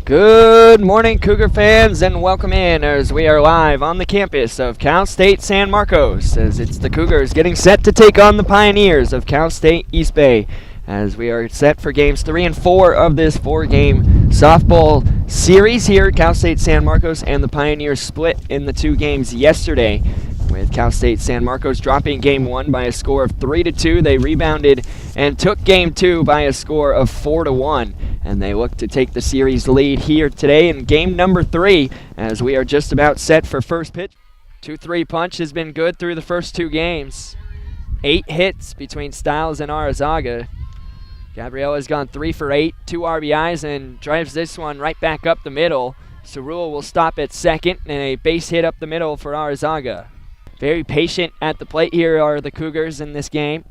Good morning, Cougar fans, and welcome in as we are live on the campus of Cal State San Marcos as it's the Cougars getting set to take on the Pioneers of Cal State East Bay as we are set for games 3 and 4 of this 4-game softball series here at Cal State San Marcos, and the Pioneers split in the 2 games yesterday, with Cal State San Marcos dropping game 1 by a score of 3-2. They rebounded and took game 2 by a score of 4-1. And they look to take the series lead here today in game number 3 as we are just about set for first pitch. 2-3 punch has been good through the first 2 games. 8 hits between Stiles and Arizaga. Gabriella's gone 3 for 8, 2 RBIs, and drives this one right back up the middle. Cerula will stop at second, and a base hit up the middle for Arizaga. Very patient at the plate here are the Cougars in this game.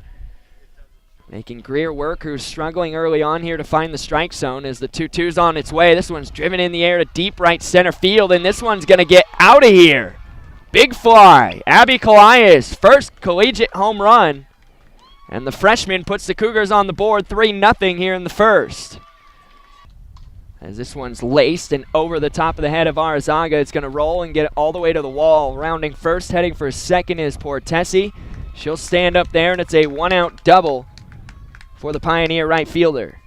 Making Greer work, who's struggling early on here to find the strike zone as the 2-2's on its way. This one's driven in the air to deep right center field, and this one's going to get out of here. Big fly. Abby Calais, first collegiate home run. And the freshman puts the Cougars on the board 3-0 here in the first. As this one's laced and over the top of the head of Arizaga, it's going to roll and get it all the way to the wall. Rounding first, heading for second is Portesi. She'll stand up there, and it's a 1-out double for the Pioneer right fielder.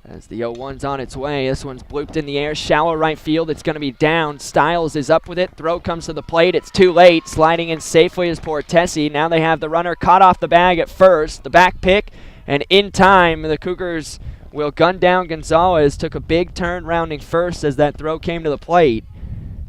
As the 0-1's on its way, this one's blooped in the air, shallow right field. It's going to be down. Stiles is up with it. Throw comes to the plate. It's too late. Sliding in safely is Portesi. Now they have the runner caught off the bag at first. The back pick, and in time, the Cougars will gun down Gonzalez. Took a big turn rounding first as that throw came to the plate.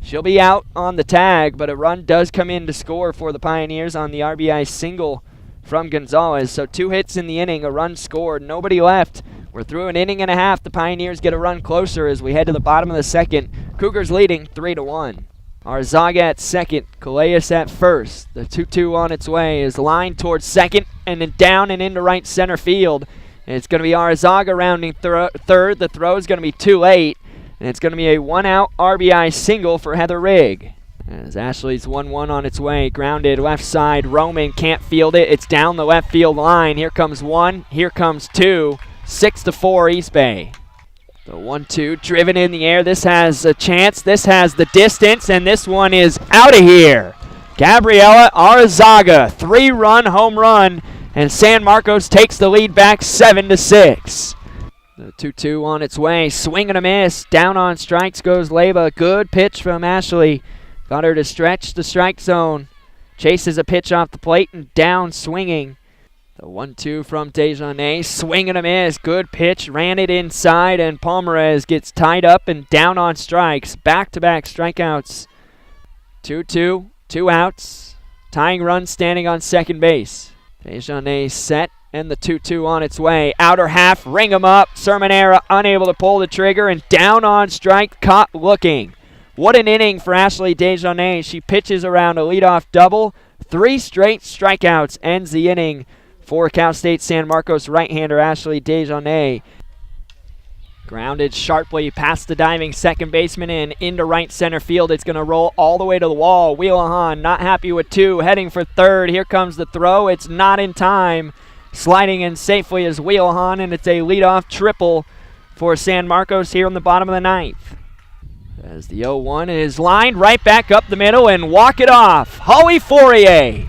She'll be out on the tag, but a run does come in to score for the Pioneers on the RBI single from Gonzalez. So 2 hits in the inning, a run scored, nobody left. We're through an inning and a half. The Pioneers get a run closer as we head to the bottom of the second. Cougars leading 3-1. Arizaga at second, Calais at first. The 2-2 on its way is lined towards second and then down and into right center field. And it's going to be Arizaga rounding third. The throw is going to be too late, and it's going to be a 1-out RBI single for Heather Rigg. As Ashley's 1-1 on its way, grounded left side, Roman can't field it. It's down the left field line. Here comes 1, here comes 2, 6-4 East Bay. The 1-2 driven in the air. This has a chance, this has the distance, and this one is out of here. Gabriella Arizaga, 3-run home run, and San Marcos takes the lead back 7-6. The 2-2 on its way, swing and a miss. Down on strikes goes Leyva. Good pitch from Ashley. Got her to stretch the strike zone. Chases a pitch off the plate and down swinging. The 1-2 from Dejanay. Swing and a miss. Good pitch. Ran it inside, and Palmarez gets tied up and down on strikes. Back-to-back strikeouts. 2-2. 2 outs. Tying run standing on second base. Dejanay set, and the 2-2 on its way. Outer half. Ring him up. Sermonera unable to pull the trigger, and down on strike. Caught looking. What an inning for Ashley Dejanay. She pitches around a leadoff double. 3 straight strikeouts ends the inning for Cal State San Marcos right-hander Ashley Dejanay. Grounded sharply past the diving second baseman and into right center field. It's going to roll all the way to the wall. Wheelahan not happy with 2, heading for third. Here comes the throw. It's not in time. Sliding in safely is Wheelahan, and it's a leadoff triple for San Marcos here in the bottom of the 9th. As the 0-1 is lined right back up the middle and walk it off. Holly Fourier.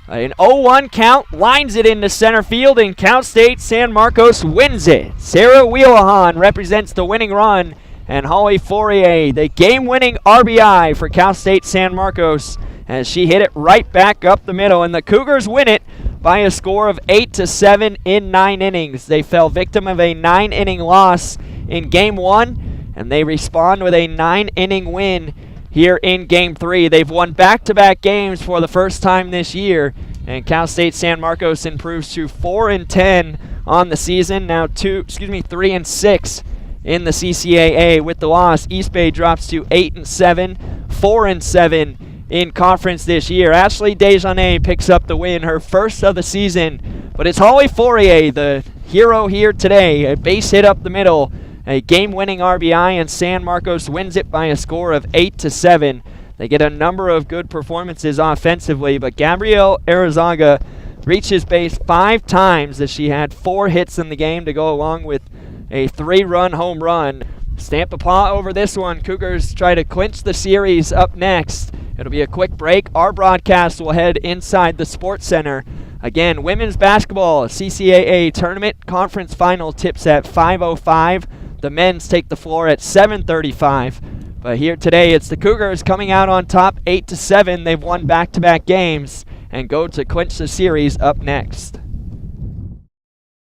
An 0-1 count lines it into center field, and Cal State San Marcos wins it. Sarah Wheelahan represents the winning run, and Holly Fourier, the game-winning RBI for Cal State San Marcos, as she hit it right back up the middle, and the Cougars win it by a score of 8-7 in 9 innings. They fell victim of a 9-inning loss in game 1, and they respond with a 9-inning win here in Game 3. They've won back-to-back games for the first time this year, and Cal State San Marcos improves to 4-10 on the season. Now 3-6 in the CCAA. With the loss, East Bay drops to 8-7, 4-7 in conference this year. Ashley Dejanay picks up the win, her first of the season, but it's Holly Fourier, the hero here today. A base hit up the middle, a game-winning RBI, and San Marcos wins it by a score of 8-7. They get a number of good performances offensively, but Gabrielle Arizaga reaches base 5 times as she had 4 hits in the game to go along with a 3-run home run. stamp a paw over this one. Cougars try to clinch the series up next. It'll be a quick break. Our broadcast will head inside the Sports Center. Again, women's basketball CCAA tournament conference final tips at 5:05. The men's take the floor at 7:35. But here today, it's the Cougars coming out on top 8-7. They've won back-to-back games and go to clinch the series up next.